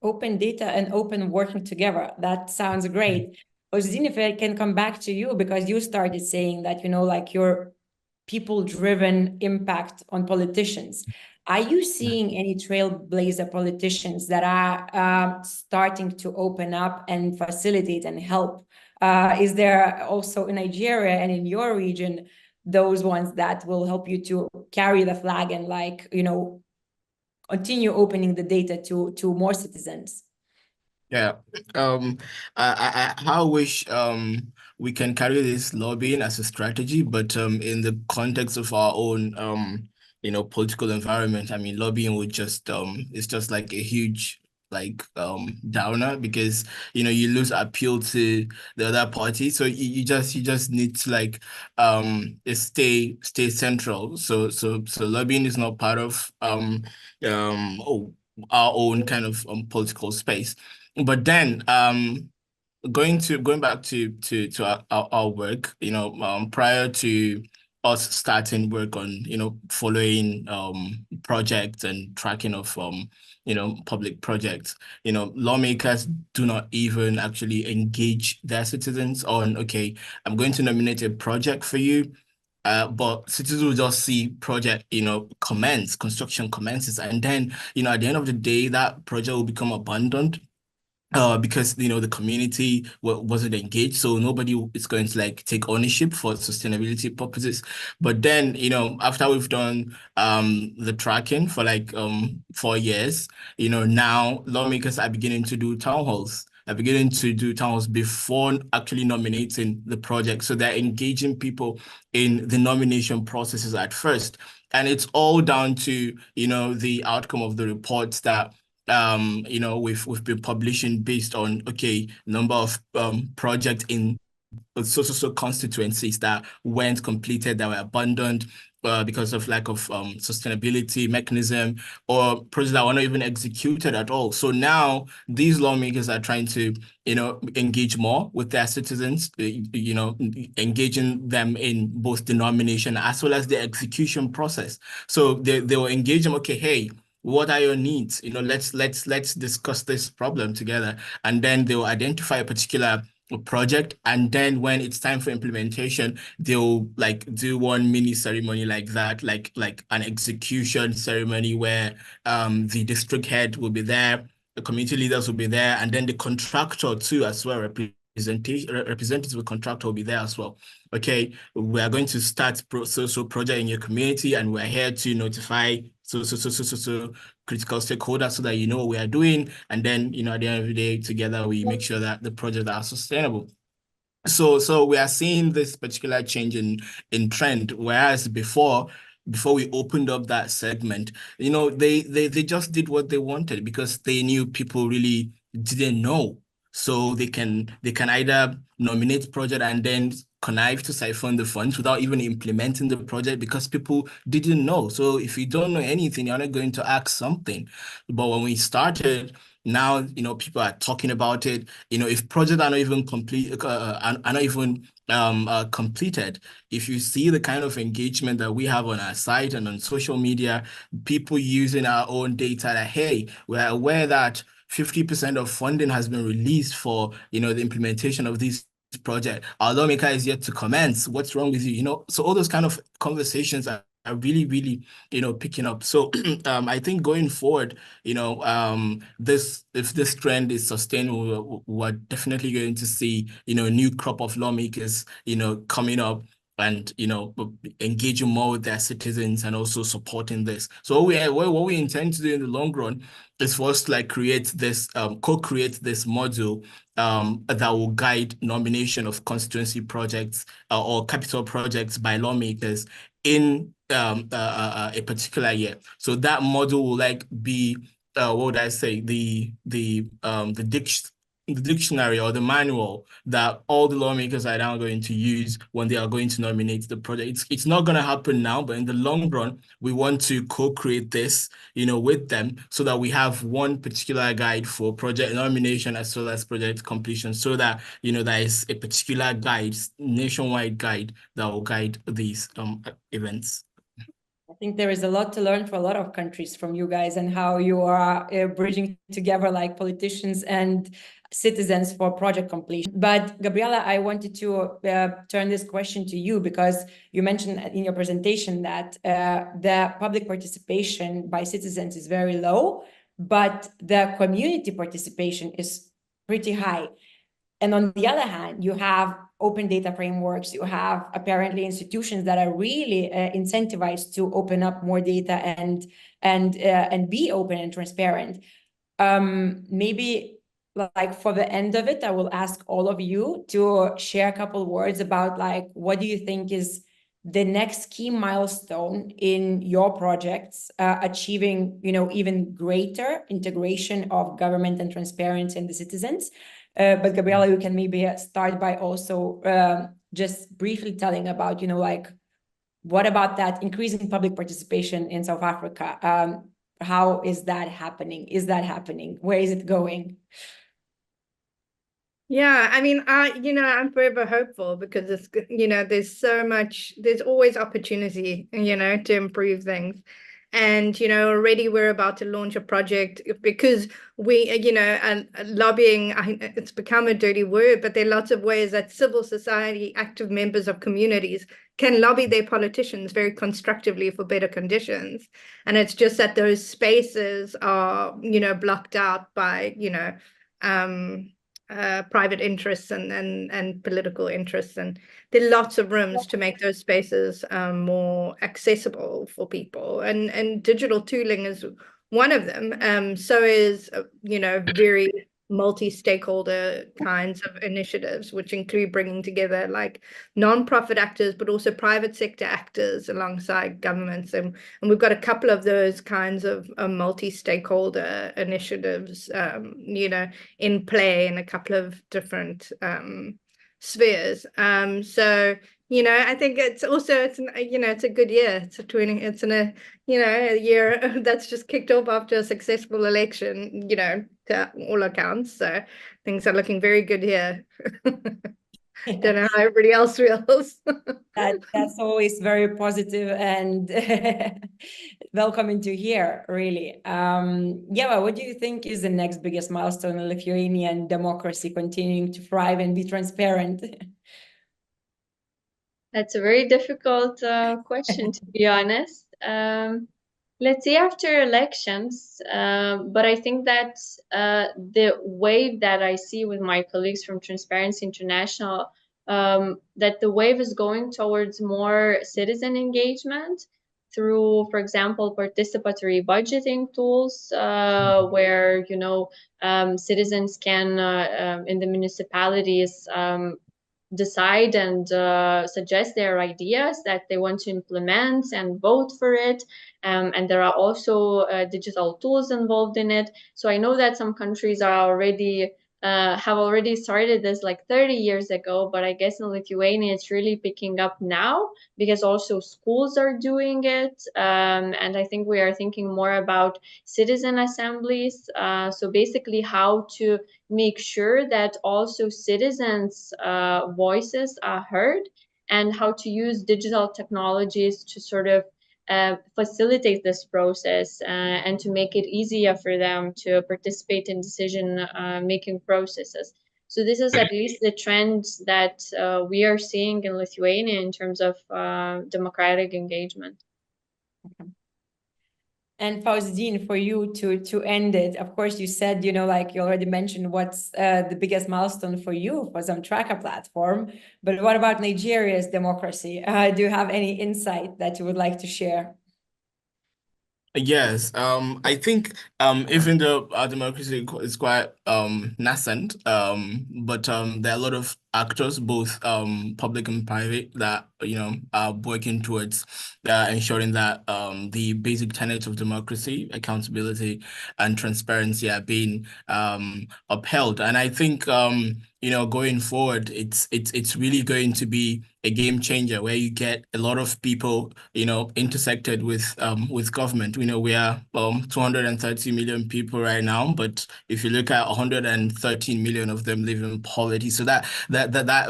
Open data and open working together. That sounds great. Fauzuddeen, if I can come back to you, because you started saying that, you know, like your people-driven impact on politicians. Are you seeing any trailblazer politicians that are starting to open up and facilitate and help? Is there also in Nigeria and in your region, those ones that will help you to carry the flag and, like, you know, continue opening the data to more citizens? Yeah, I wish we can carry this lobbying as a strategy, but in the context of our own you know, political environment, I mean, lobbying would just it's just like a huge downer, because you know, you lose appeal to the other party. So you just need to like stay central. So lobbying is not part of our own kind of political space. But then going back to our work, you know, prior to us starting work on, you know, following projects and tracking of you know, public projects, you know, lawmakers do not even actually engage their citizens on, okay, I'm going to nominate a project for you. But citizens will just see project, you know, construction commences, and then, you know, at the end of the day, that project will become abandoned. Because, you know, the community wasn't engaged, so nobody is going to like take ownership for sustainability purposes. But then, you know, after we've done the tracking for like 4 years, you know, now lawmakers are beginning to do town halls. are beginning to do town halls before actually nominating the project. So they're engaging people in the nomination processes at first. And it's all down to, the outcome of the reports that we've been publishing based on, number of projects in so constituencies that weren't completed, that were abandoned because of lack of sustainability mechanism, or projects that were not even executed at all. So now these lawmakers are trying to, engage more with their citizens, engaging them in both the nomination as well as the execution process. So they will engage them, okay, hey, what are your needs? Let's discuss this problem together. And then they will identify a particular project, and then when it's time for implementation, they'll do one mini ceremony like that, like an execution ceremony where the district head will be there, the community leaders will be there, and then the contractor too as well, representatives of the contractor will be there as well. Okay, we are going to start so project in your community, and we're here to notify so critical stakeholders so that you know what we are doing. And then, at the end of the day, together we make sure that the projects are sustainable. So we are seeing this particular change in trend, whereas before we opened up that segment, they just did what they wanted because they knew people really didn't know. So they can either nominate project and then connive to siphon the funds without even implementing the project because people didn't know. So if you don't know anything, you're not going to ask something. But when we started, now, people are talking about it. If projects are not even complete, are not even completed, if you see the kind of engagement that we have on our site and on social media, people using our own data that, hey, we're aware that 50% of funding has been released for, the implementation of these project. Our lawmaker is yet to commence. What's wrong with you? So all those kind of conversations are really, really, picking up. So I think going forward, if this trend is sustainable, we're definitely going to see, a new crop of lawmakers, coming up and, engaging more with their citizens and also supporting this. So what we intend to do in the long run is for us to create this, co-create this module that will guide nomination of constituency projects or capital projects by lawmakers in a particular year. So that model will be what would I say, the dictionary or the manual that all the lawmakers are now going to use when they are going to nominate the project. It's not going to happen now, but in the long run, we want to co-create this, with them so that we have one particular guide for project nomination as well as project completion, so that, there is a particular guide, nationwide guide that will guide these events. I think there is a lot to learn for a lot of countries from you guys and how you are bridging together like politicians and citizens for project completion. But Gabriella, I wanted to turn this question to you because you mentioned in your presentation that the public participation by citizens is very low, but the community participation is pretty high. And on the other hand, you have open data frameworks, you have apparently institutions that are really incentivized to open up more data and be open and transparent. Maybe for the end of it, I will ask all of you to share a couple words about what do you think is the next key milestone in your projects, achieving even greater integration of government and transparency in the citizens. But Gabriella, you can maybe start by also just briefly telling about, what about that increasing public participation in South Africa? How is that happening? Is that happening? Where is it going? Yeah, I mean, I'm forever hopeful because it's, there's always opportunity, to improve things. And, already we're about to launch a project because we, and lobbying, it's become a dirty word, but there are lots of ways that civil society, active members of communities can lobby their politicians very constructively for better conditions. And it's just that those spaces are, blocked out by, private interests and political interests, and there are lots of rooms to make those spaces more accessible for people, and digital tooling is one of them. So is very multi-stakeholder kinds of initiatives, which include bringing together like non-profit actors, but also private sector actors alongside governments. And we've got a couple of those kinds of multi-stakeholder initiatives, you know, in play in a couple of different spheres. So, you know, I think it's also, you know, it's a good year. It's in a, you know, a year that's just kicked off after a successful election, you know, to all accounts. So things are looking very good here. Don't know how everybody else feels. That's always very positive and welcoming to hear, really. Ieva, what do you think is the next biggest milestone in Lithuanian democracy continuing to thrive and be transparent? That's a very difficult question, to be honest. Let's see after elections, but I think that the wave that I see with my colleagues from Transparency International, that the wave is going towards more citizen engagement through, for example, participatory budgeting tools, where, you know, citizens can, in the municipalities, decide and suggest their ideas that they want to implement and vote for it. And there are also digital tools involved in it. So I know that some countries are already have already started this like 30 years ago, but I guess in Lithuania it's really picking up now because also schools are doing it. And I think we are thinking more about citizen assemblies. So basically how to make sure that also citizens' voices are heard, and how to use digital technologies to sort of facilitate this process and to make it easier for them to participate in decision making processes. So this is at least the trend that we are seeing in Lithuania in terms of democratic engagement. Okay. And Fauzuddeen, for you to end it, of course, you said, you know, like you already mentioned what's the biggest milestone for you for ZamTracka platform, but what about Nigeria's democracy? Do you have any insight that you would like to share? Yes, I think even though our democracy is quite nascent, but there are a lot of actors, both public and private, that are working towards ensuring that the basic tenets of democracy, accountability, and transparency are being upheld. And I think going forward, it's really going to be a game changer where you get a lot of people intersected with government. We are 230 million people right now, but if you look at 113 million of them live in poverty, so that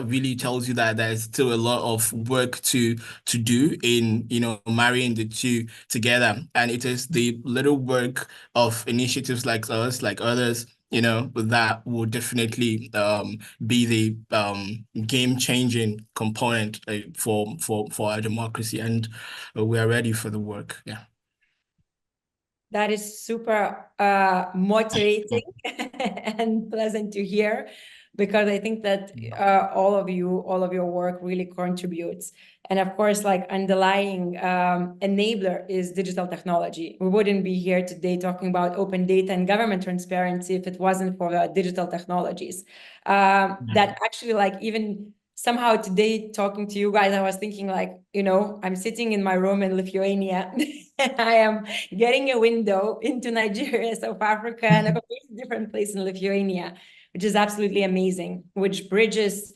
really tells you that there's still a lot of work to do in marrying the two together. And it is the little work of initiatives like us, like others, that will definitely be the game-changing component for our democracy, and we are ready for the work. Yeah. That is super motivating and pleasant to hear, because I think that all of your work really contributes. And of course, like underlying enabler is digital technology. We wouldn't be here today talking about open data and government transparency if it wasn't for the digital technologies. That actually, like, even somehow today talking to you guys, I was thinking like, I'm sitting in my room in Lithuania and I am getting a window into Nigeria, South Africa, and a completely different place in Lithuania, which is absolutely amazing, which bridges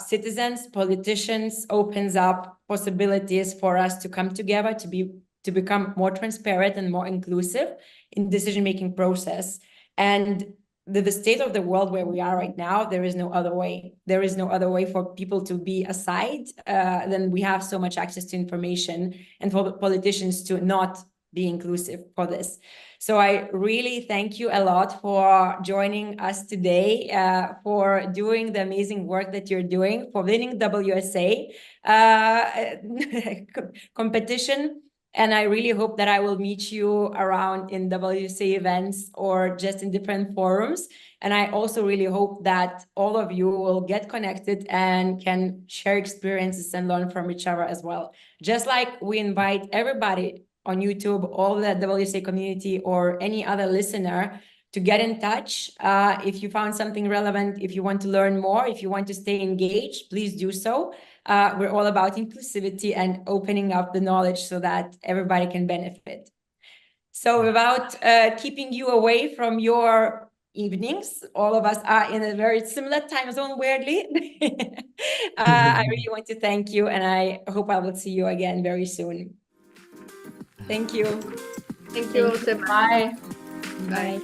citizens, politicians, opens up possibilities for us to come together, to become more transparent and more inclusive in decision-making process. And the state of the world where we are right now, there is no other way. There is no other way for people to be aside. Then we have so much access to information, and for politicians to not be inclusive for this. So I really thank you a lot for joining us today, for doing the amazing work that you're doing, for winning WSA competition. And I really hope that I will meet you around in WSA events or just in different forums. And I also really hope that all of you will get connected and can share experiences and learn from each other as well. Just like we invite everybody on YouTube, all the WSA community or any other listener to get in touch. If you found something relevant, if you want to learn more, if you want to stay engaged, please do so. We're all about inclusivity and opening up the knowledge so that everybody can benefit. So without keeping you away from your evenings, all of us are in a very similar time zone, weirdly. I really want to thank you, and I hope I will see you again very soon. Thank you. Thank you all so much. Bye. Bye.